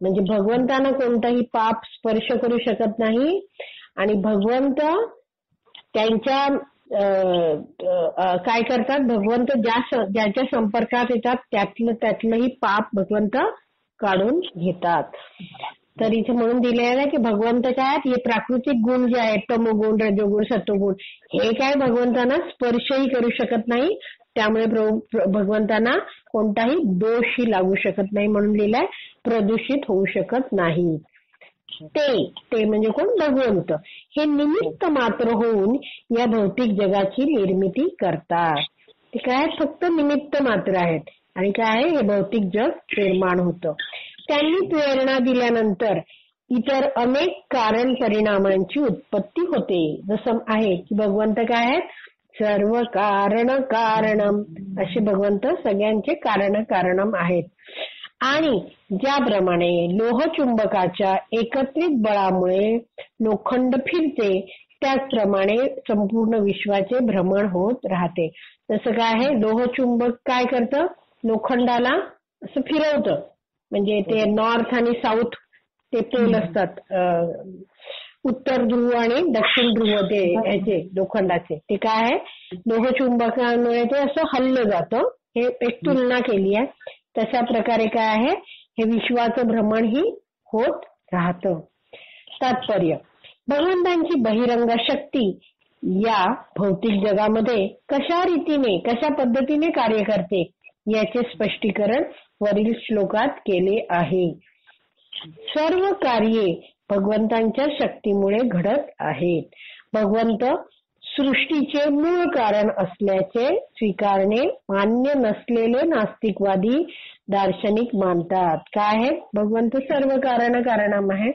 म्हणजे भगवंतांना कोणताही पाप स्पर्श करू शकत नाही आणि भगवंत त्यांच्या काय करतात, भगवंत ज्याच्या संपर्कात येतात त्यातलंही पाप भगवंत काढून घेतात. तर इथे म्हणून दिलेलं आहे की भगवंत काय आहेत, हे प्राकृतिक गुण जे आहेत तमोगुण, रजोगुण, सत्वगुण हे काय भगवंतांना स्पर्शही करू शकत नाही. त्यामुळे भगवंतांना कोणताही दोषही लागू शकत नाही. म्हणून लिहिलंय प्रदूषित होऊ शकत नाही. ते म्हणजे कोण? भगवंत. हे निमित्त मात्र होऊन या भौतिक जगाची निर्मिती करतात. ते काय फक्त निमित्त मात्र आहेत आणि काय आहे हे भौतिक जग निर्माण होतं. त्यांनी प्रेरणा दिल्यानंतर इतर अनेक कारण परिणामांची उत्पत्ती होते. जसं आहे की भगवंत काय आहेत, सर्व कारण कारणम असे भगवंत सगळ्यांचे कारण कारणम आहेत. आणि ज्याप्रमाणे लोहचुंबकाच्या एकत्रित बळामुळे लोखंड फिरते त्याचप्रमाणे संपूर्ण विश्वाचे भ्रमण होत राहते. जसं काय आहे, लोहचुंबक काय करतं, लोखंडाला असं फिरवतं. म्हणजे ते नॉर्थ आणि साऊथ ते पोल असतात, उत्तर ध्रुव आणि दक्षिण ध्रुव ते ह्याचे लोखंडाचे, ते काय आहे लोहचुंबकामुळे ते असं हललं जातं. हे एक तुलना केली आहे. तशा प्रकारे काय आहे हे विश्वाचं भ्रमण ही होत राहतं. तात्पर्य, भगवंतांची बहिरंग शक्ती या भौतिक जगामध्ये कशा पद्धतीने कार्य करते याचे स्पष्टीकरण वरील श्लोकात केले आहे. सर्व कार्ये भगवंतांच्या शक्तीमुळे घडत आहेत. भगवंत सृष्टीचे मूळ कारण असल्याचे स्वीकारणे मान्य नसलेले नास्तिकवादी दार्शनिक मानतात. काय आहे, भगवंत सर्व कारणम आहे.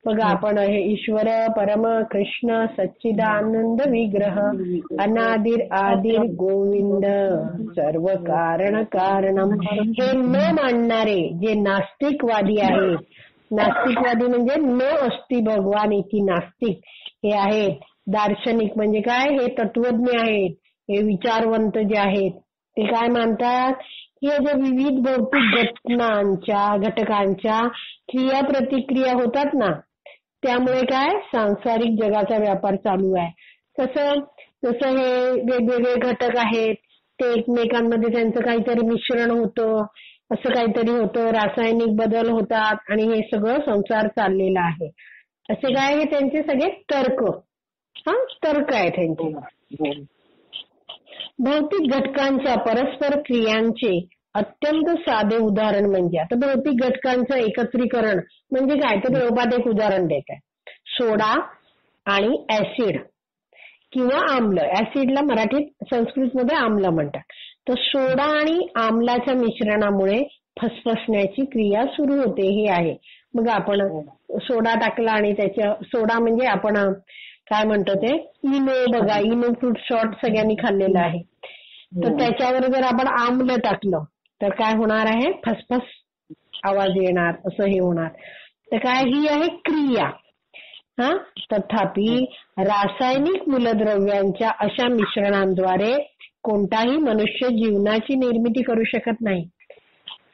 बघा आपण हे ईश्वर परम कृष्ण सच्चिदानंद विग्रह अनादिर आदिर गोविंद सर्व कारणम हे न मानणारे जे नास्तिकवादी आहेत, नास्तिकवादी म्हणजे न अस्ति भगवान इति नास्तिक हे आहेत. दार्शनिक म्हणजे काय, हे तत्वज्ञ आहेत, हे विचारवंत जे आहेत ते काय मानतात की जे विविध भौतिक घटकांच्या क्रिया प्रतिक्रिया होतात ना, त्यामुळे काय सांसारिक जगाचा व्यापार चालू आहे. जसं हे वेगवेगळे घटक आहेत ते एकमेकांमध्ये त्यांचं काहीतरी मिश्रण होतं, असं काहीतरी होतं, रासायनिक बदल होतात आणि हे सगळं संसार चाललेला आहे. असे काय हे त्यांचे सगळे तर्क आहेत त्यांचे. भौतिक घटकांच्या परस्पर क्रियांचे अत्यंत साधे उदाहरण म्हणजे, आता भौतिक घटकांचं एकत्रीकरण म्हणजे काय तर प्रभुपाद एक उदाहरण देत आहे. सोडा आणि ऍसिड किंवा आम्ल, ऍसिडला मराठीत संस्कृतमध्ये आम्ल म्हणतात. तर सोडा आणि आम्लाच्या मिश्रणामुळे फसफसण्याची क्रिया सुरू होते हे आहे. मग आपण सोडा टाकला आणि त्याच्या सोडा म्हणजे आपण काय म्हणतो ते इनो, बघा इनो फ्रूट शॉट सगळ्यांनी खाल्लेलं आहे. तर त्याच्यावर जर आपण आम्ल टाकलं तर काय होणार आहे, फसफस आवाज येणार, असं हे होणार. तर काय ही आहे क्रिया. तथापि रासायनिक मूलद्रव्यांच्या अशा मिश्रणांद्वारे कोणताही मनुष्य जीवनाची निर्मिती करू शकत नाही.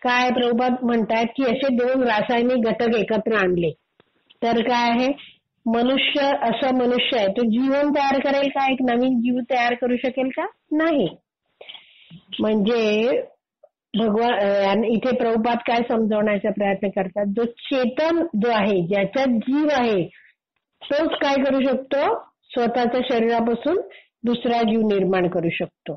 काय प्रभुपाद म्हणतात की असे 2 रासायनिक घटक एकत्र आणले तर काय आहे मनुष्य असा मनुष्य आहे, तो जीवन तयार करेल का? एक नवीन जीव तयार करू शकेल का? नाही. म्हणजे भगवान इथे प्रभुपाद काय समजवण्याचा प्रयत्न करतात, जो चेतन जो आहे, ज्याच्यात जीव आहे, तोच काय करू शकतो, स्वतःच्या शरीरापासून दुसरा जीव निर्माण करू शकतो.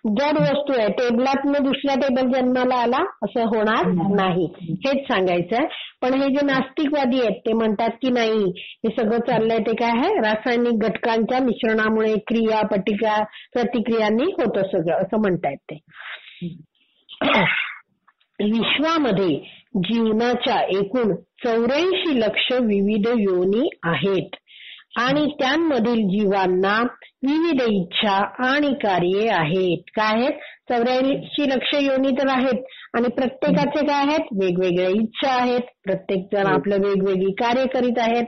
जड वस्तू आहे, टेबलातनं दुसरा टेबल जन्माला आला असं होणार नाही, हेच सांगायचं आहे. पण हे जे नास्तिकवादी आहेत ते म्हणतात की नाही, हे सगळं चाललंय ते काय आहे, रासायनिक घटकांच्या मिश्रणामुळे क्रिया प्रतिक्रियांनी होतं सगळं, असं म्हणतायत ते. विश्वामध्ये जीवनाच्या एकूण 84 लक्ष विविध योनी आहेत आणि त्यांमधील जीवांना विविध इच्छा आणि कार्ये आहेत. काय आहेत? 84 लक्ष योनी तर आहेत आणि प्रत्येकाचे काय आहेत? वेगवेगळ्या इच्छा आहेत. प्रत्येक जण आपलं वेगवेगळी कार्य करीत आहेत.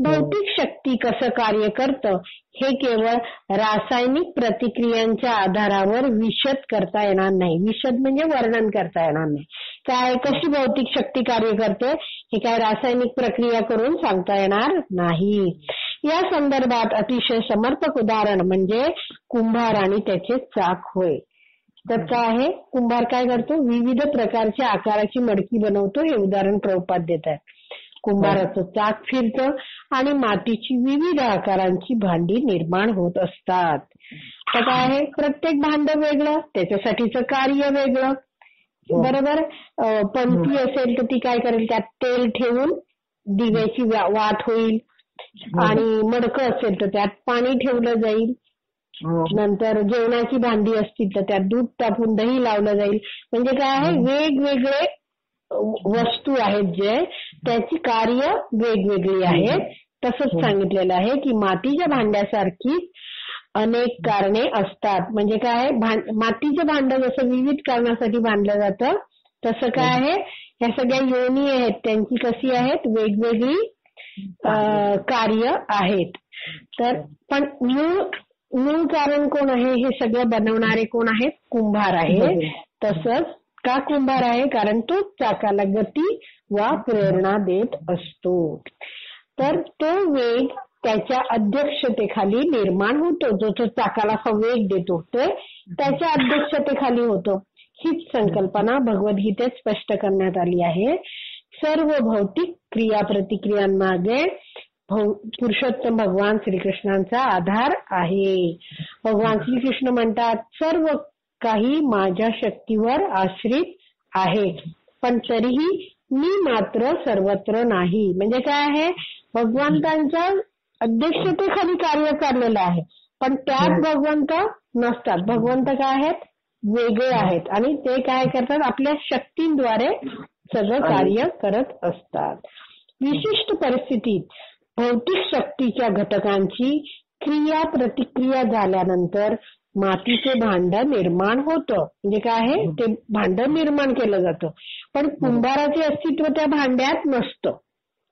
भौतिक शक्ती कसं कार्य करतं हे केवळ रासायनिक प्रतिक्रियांच्या आधारावर विशद करता येणार नाही. विशद म्हणजे वर्णन करता येणार नाही. काय, कशी भौतिक शक्ती कार्य करते हे काय रासायनिक प्रक्रिया करून सांगता येणार नाही. या संदर्भात अतिशय समर्पक उदाहरण म्हणजे कुंभार आणि त्याचे चाक होय. तर काय आहे, कुंभार काय करतो, विविध प्रकारच्या आकाराची मडकी बनवतो. हे उदाहरण प्रभुपाद देत आहेत. कुंभाराचं चाक फिरतं आणि मातीची विविध आकारांची भांडी निर्माण होत असतात. तर काय आहे, प्रत्येक भांड वेगळं, त्याच्यासाठीचं कार्य वेगळं. बरोबर. पंथी असेल तर ती काय करेल, त्यात तेल ठेवून दिव्याची वात होईल आणि मडकं असेल तर त्यात पाणी ठेवलं जाईल. नंतर जेवणाची भांडी असतील तर त्यात दूध तापून दही लावलं जाईल. म्हणजे काय आहे, वेगवेगळे वस्तू आहेत जे त्याची कार्य वेगवेगळी आहेत. तसंच सांगितलेलं आहे की मातीच्या भांड्यासारखी अनेक कारणे असतात. म्हणजे काय आहे, मातीचं भांड जसं विविध कारणासाठी बांधलं जातं तसं काय आहे, ह्या सगळ्या योनी आहेत त्यांची कशी आहेत, वेगवेगळी कार्य आहेत. तर पण मूळ कारण कोण आहे, हे सगळं बनवणारे कोण आहेत, कुंभार आहे. तसंच का कुंभार आहे, कारण तो चाकाला गती वा प्रेरणा देत असतो. तर तो वेग त्याच्या अध्यक्षतेखाली निर्माण होतो. जो तो चाकाला वेग देतो ते त्याच्या अध्यक्षतेखाली होतो. हीच संकल्पना भगवद्गीतेत स्पष्ट करण्यात आली आहे. सर्व भौतिक क्रिया प्रतिक्रियांमागे पुरुषोत्तम भगवान श्रीकृष्णांचा आधार आहे. भगवान श्रीकृष्ण म्हणतात, सर्व काही माझ्या शक्तीवर आश्रित आहे, पण तरीही मी मात्र सर्वत्र नाही. म्हणजे काय आहे, भगवंतांच्या अध्यक्षतेखाली कार्य चाललेलं आहे, पण त्यात भगवंत नसतात. भगवंत काय आहेत, वेगळे आहेत आणि ते काय करतात, आपल्या शक्तींद्वारे सगळं कार्य करत असतात. विशिष्ट परिस्थितीत भौतिक शक्तीच्या घटकांची क्रिया प्रतिक्रिया झाल्यानंतर मातीचे भांड निर्माण होतं. म्हणजे काय आहे, ते भांड निर्माण केलं जातं, पण कुंभाराचे अस्तित्व त्या भांड्यात नसतं.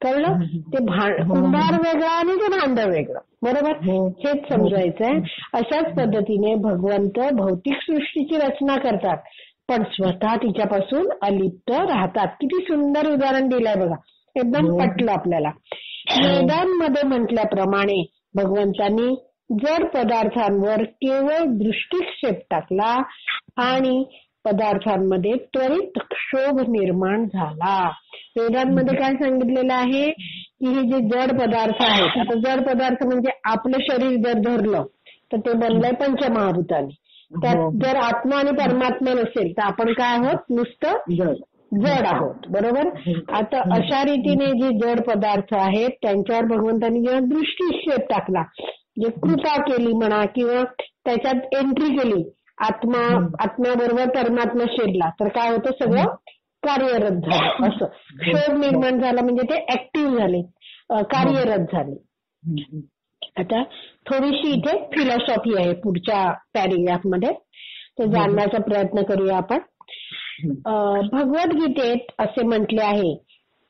कळलं? ते कुंभार वेगळा आणि ते भांड वेगळं. बरोबर, हेच समजायचं आहे. अशाच पद्धतीने भगवंत भौतिक सृष्टीची रचना करतात, पण स्वतः तिच्यापासून अलिप्त राहतात. किती सुंदर उदाहरण दिलंय बघा, एकदम पटलं आपल्याला. वेदांमध्ये म्हटल्याप्रमाणे भगवंतांनी जड पदार्थांवर केवळ दृष्टिक्षेप टाकला आणि पदार्थांमध्ये त्वरित क्षोभ निर्माण झाला. वेदांमध्ये काय सांगितलेलं आहे की हे जे जड पदार्थ आहेत, आता जड पदार्थ म्हणजे आपलं शरीर जर धरलं तर ते बनलंय पंचमहाभूतांनी. त्यात जर आत्मा आणि परमात्मा नसेल तर आपण काय आहोत, नुसतं जड आहोत. बरोबर. आता अशा रीतीने जे जड पदार्थ आहेत त्यांच्यावर भगवंतांनी जेव्हा दृष्टिक्षेप टाकला, जे कृपा केली म्हणा किंवा त्याच्यात एंट्री केली, आत्म्याबरोबर परमात्मा शिरला, तर काय होतं, सगळं कार्यरत झालं. असं क्षोभ निर्माण झाला म्हणजे ते ऍक्टिव्ह झाले, कार्यरत झाले. आता थोडीशी इथे फिलॉसॉफी आहे पुढच्या पॅरेग्राफ मध्ये, तो जाणण्याचा प्रयत्न करूया आपण. भगवद्गीतेत असे म्हटले आहे,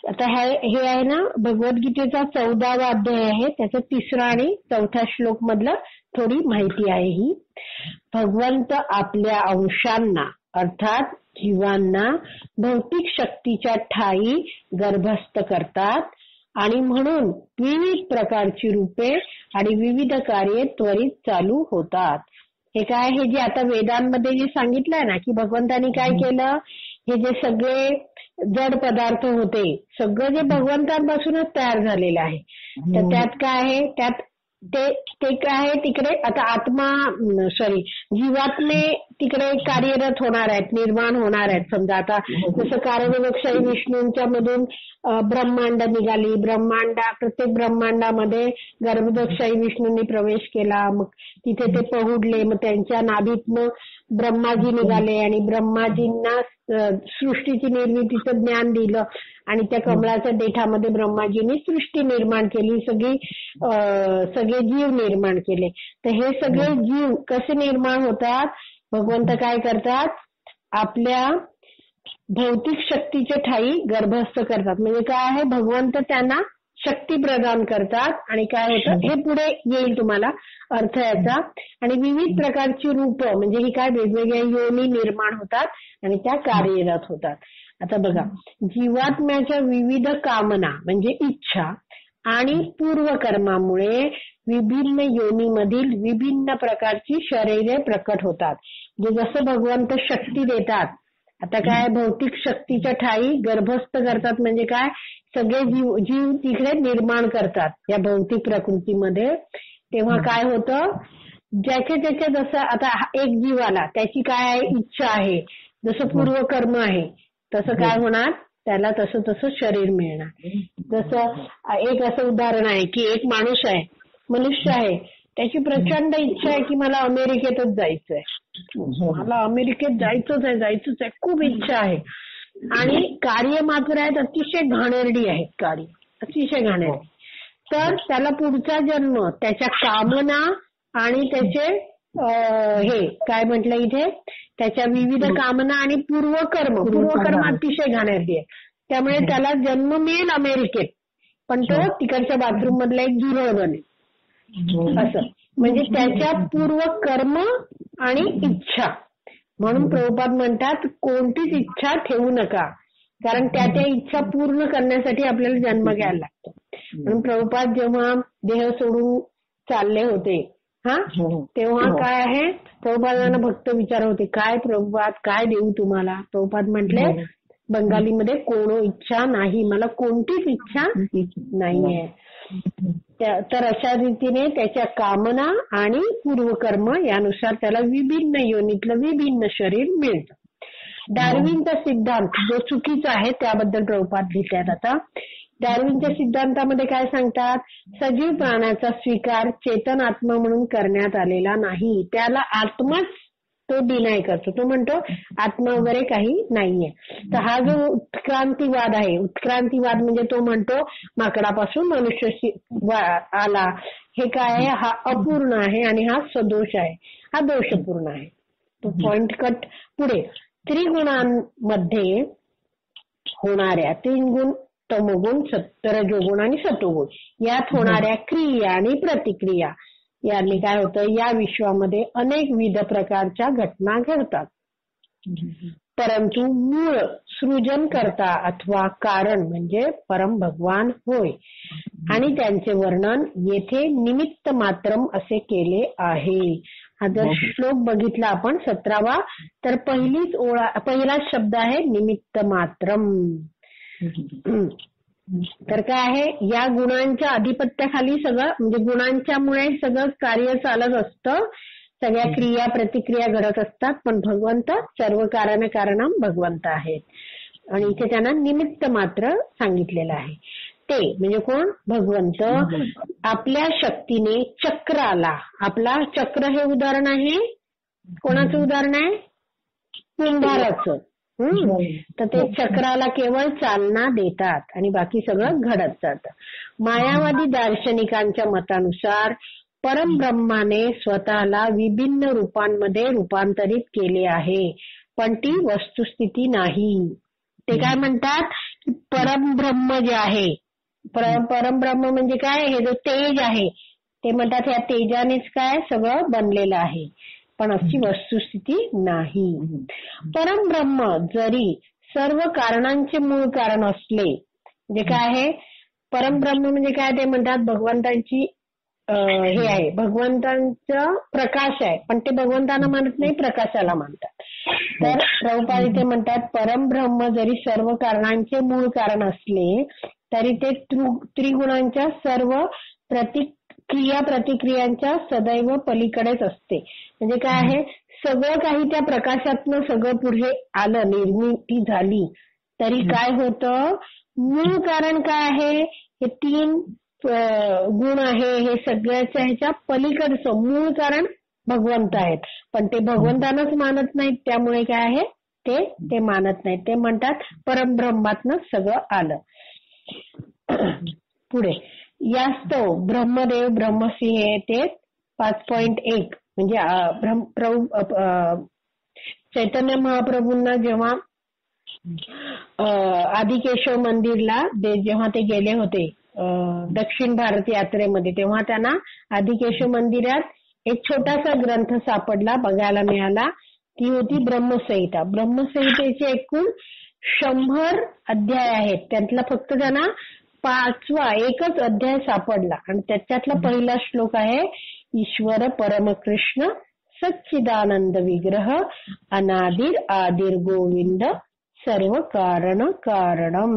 आता हे आहे ना भगवद्गीतेचा 14वा अध्याय आहे, त्याचा 3रा आणि 4था श्लोक मधलं थोडी माहिती आहे ही. भगवंत आपल्या अंशांना अर्थात जीवांना भौतिक शक्तीच्या ठायी गर्भस्थ करतात आणि म्हणून विविध प्रकारची रूपे आणि विविध कार्ये त्वरित चालू होतात. हे काय, हे जे आता वेदांमध्ये जे सांगितलंय ना की भगवंतानी काय केलं, हे जे सगळे जड पदार्थ होते सगळं जे भगवंतांपासूनच तयार झालेलं आहे. तर त्यात काय आहे, त्यात ते काय आहे, तिकडे आता जीवात्मे तिकडे कार्यरत होणार आहेत, निर्माण होणार आहेत. समजा आता जसं कारणोपशाही विष्णूंच्या मधून ब्रह्मांड निघाली, प्रत्येक ब्रह्मांडामध्ये गर्भोदकशाही विष्णूंनी प्रवेश केला, मग तिथे ते पहुडले, मग त्यांच्या नाभीतनं ब्रह्माजी निघाले आणि ब्रह्माजींना सृष्टीची निर्मितीचं ज्ञान दिलं आणि त्या कमळाच्या देठामध्ये ब्रह्माजींनी सृष्टी निर्माण केली, सगळे जीव निर्माण केले. तर हे सगळे जीव कसे निर्माण होतात, भगवंत काय करतात, आपल्या भौतिक शक्तीचे ठायी गर्भस्थ करतात. म्हणजे काय आहे, भगवंत त्यांना शक्ती प्रदान करतात आणि काय होतं हे पुढे येईल तुम्हाला अर्थ याचा. आणि विविध प्रकारची रूप म्हणजे ही काय वेगवेगळ्या योनी निर्माण होतात आणि त्या कार्यरत होतात. आता बघा, जीवात्म्याच्या विविध कामना म्हणजे इच्छा आणि पूर्वकर्मामुळे विभिन्न योनीमधील विभिन्न प्रकारची शरीरे प्रकट होतात. म्हणजे जसं भगवंत शक्ती देतात, आता काय भौतिक शक्तीच्या ठायी गर्भस्थ करतात म्हणजे काय, सगळे जीव तिकडे निर्माण करतात या भौतिक प्रकृतीमध्ये. तेव्हा काय होतं, ज्याच्या जसं आता एक जीव आला, त्याची काय इच्छा आहे, जसं पूर्वकर्म आहे तसं काय होणार, त्याला तसं तसं शरीर मिळणार. जसं एक असं उदाहरण आहे की एक माणूस आहे, मनुष्य आहे, त्याची प्रचंड इच्छा आहे की मला अमेरिकेतच जायचंय, मला अमेरिकेत जायचंच आहे, खूप इच्छा आहे. आणि कार्य मात्र आहेत अतिशय घाणेरडी आहेत, कार्य अतिशय घाणेरडी. तर त्याला पुढचा जन्म त्याच्या कामना आणि त्याचे हे काय म्हटलं इथे, त्याच्या विविध कामना आणि पूर्वकर्म अतिशय घाणेरडी आहे. त्यामुळे त्याला जन्म मिळेल अमेरिकेत, पण तो तिकडच्या बाथरूम मधला एक झुरळ बनेल. असं म्हणजे त्याच्या पूर्वकर्म आणि इच्छा. म्हणून प्रभुपाद म्हणतात कोणतीच इच्छा ठेवू नका, कारण त्या इच्छा पूर्ण करण्यासाठी आपल्याला जन्म घ्यायला लागतो. म्हणून प्रभुपाद जेव्हा देह सोडून चालले होते तेव्हा काय आहे, प्रभुपादांना भक्त विचार होते, काय प्रभुपाद काय देऊ तुम्हाला. प्रभुपाद म्हटले बंगालीमध्ये कोनो इच्छा नाही, मला कोणतीच इच्छा नाहीये. तर अशा रीतीने त्याच्या कामना आणि पूर्वकर्म यानुसार त्याला विभिन्न योनीतलं विभिन्न शरीर मिळतं. डार्विनचा सिद्धांत जो चुकीचा आहे त्याबद्दल प्रभुपाद लिहितात. आता डार्विनच्या सिद्धांतामध्ये काय सांगतात, सजीव प्राण्याचा स्वीकार चेतन आत्मा म्हणून करण्यात आलेला नाही, त्याला आत्माच तो डिनाय करतो. तो म्हणतो आत्मा वगैरे काही नाहीये. तर हा जो उत्क्रांतीवाद आहे, उत्क्रांतीवाद म्हणजे तो म्हणतो माकडापासून मनुष्य आला, हे काय आहे, हा अपूर्ण आहे आणि हा सदोष आहे, हा दोषपूर्ण आहे. तो पॉइंट कट. पुढे त्रिगुणांमध्ये होणाऱ्या 3 गुण, तमोगुण, रजोगुण आणि सतोगुण, यात होणाऱ्या क्रिया आणि प्रतिक्रिया यांनी काय होतं, या विश्वामध्ये अनेक विविध प्रकारच्या घटना घडतात. परंतु मूळ सृजनकर्ता अथवा कारण म्हणजे परम भगवान होय आणि त्यांचे वर्णन येथे निमित्त मात्रम असे केले आहे. हा जर श्लोक बघितला आपण 17वा, तर पहिलाच शब्द आहे निमित्त मात्रम. तर काय आहे, या गुणांच्या अधिपत्याखाली सगळं म्हणजे गुणांच्यामुळे सगळं कार्य चालत असतं, सगळ्या क्रिया प्रतिक्रिया घडत असतात. पण भगवंत सर्व कारण भगवंत आहेत आणि इथे त्यांना निमित्त मात्र सांगितलेलं आहे. ते म्हणजे कोण, भगवंत आपल्या शक्तीने चक्राला, आपला चक्र हे उदाहरण आहे, कोणाचं उदाहरण आहे, कुंभाराचं. तर ते चक्राला केवळ चालना देतात आणि बाकी सगळं घडत जातं. मायावादी दार्शनिकांच्या मतानुसार परमब्रह्माने स्वतःला विभिन्न रूपांमध्ये रूपांतरित केले आहे, पण ती वस्तुस्थिती नाही. ते काय म्हणतात की परमब्रह्म जे आहे, परमब्रह्म म्हणजे काय, हे जो तेज आहे, ते म्हणतात ह्या तेजानेच काय सगळं बनलेलं आहे, पण अशी वस्तुस्थिती नाही. परमब्रह्म जरी सर्व कारणांचे मूळ कारण असले, म्हणजे काय आहे, परमब्रह्म म्हणजे काय ते म्हणतात भगवंतांची हे आहे, भगवंतांचा प्रकाश आहे, पण ते भगवंतांना मानत नाही, प्रकाशाला मानतात. तर प्रभुपाद इथे म्हणतात परमब्रह्म जरी सर्व कारणांचे मूळ कारण असले तरी ते त्रिगुणांच्या सर्व प्रतिक्रियांच्या सदैव पलीकडेच असते. म्हणजे काय आहे, सगळं काही त्या प्रकाशातनं सगळं पुढे आलं, निर्मिती झाली तरी काय होतं, मूळ कारण काय आहे, हे 3 गुण आहे, हे सगळ्याच्या ह्याच्या पलीकडचं मूळ कारण भगवंत आहेत. पण ते भगवंतानंच मानत नाहीत, त्यामुळे काय आहे ते मानत नाहीत. ते म्हणतात परमब्रह्मातनं सगळं आलं. पुढे यास्तव ब्रह्मदेव ब्रह्मसिंह हे ते 5.1 म्हणजे चैतन्य महाप्रभूंना जेव्हा आदिकेशव मंदिरला जेव्हा ते गेले होते दक्षिण भारत यात्रेमध्ये, तेव्हा त्यांना आदिकेशव मंदिरात एक छोटासा ग्रंथ सापडला, बघायला मिळाला. ती होती ब्रह्मसंहिता. ब्रह्मसंहितेचे एकूण 100 अध्याय आहेत. त्यातला फक्त त्यांना 5वा एकच अध्याय सापडला आणि त्याच्यातला पहिला श्लोक आहे, ईश्वर परमकृष्ण सच्चिदानंद विग्रह अनादिर आदिर गोविंद सर्व कारण कारणम.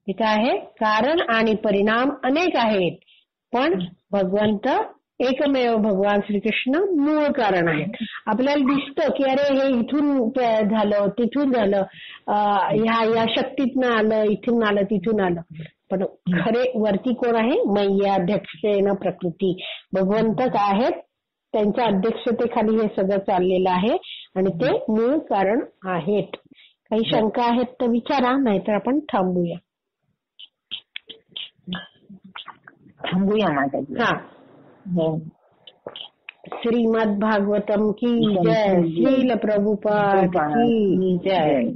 हे काय आहे, कारण आणि परिणाम अनेक आहेत, पण भगवंत एकमेव भगवान श्रीकृष्ण मूळ कारण आहेत. आपल्याला दिसतं की अरे हे इथून झालं, तिथून झालं, ह्या शक्तीतनं आलं, इथून आलं, तिथून आलं, पण खरे वरती कोण आहे, मय्याध्यक्षेन प्रकृती, भगवंतच आहेत, त्यांच्या अध्यक्षतेखाली हे सगळं चाललेलं आहे आणि ते मूळ कारण आहेत. काही शंका आहेत तर विचारा, नाहीतर आपण थांबूया. माझ्या. हा. श्रीमद भागवतम की जय, श्रील प्रभुपाद की जय.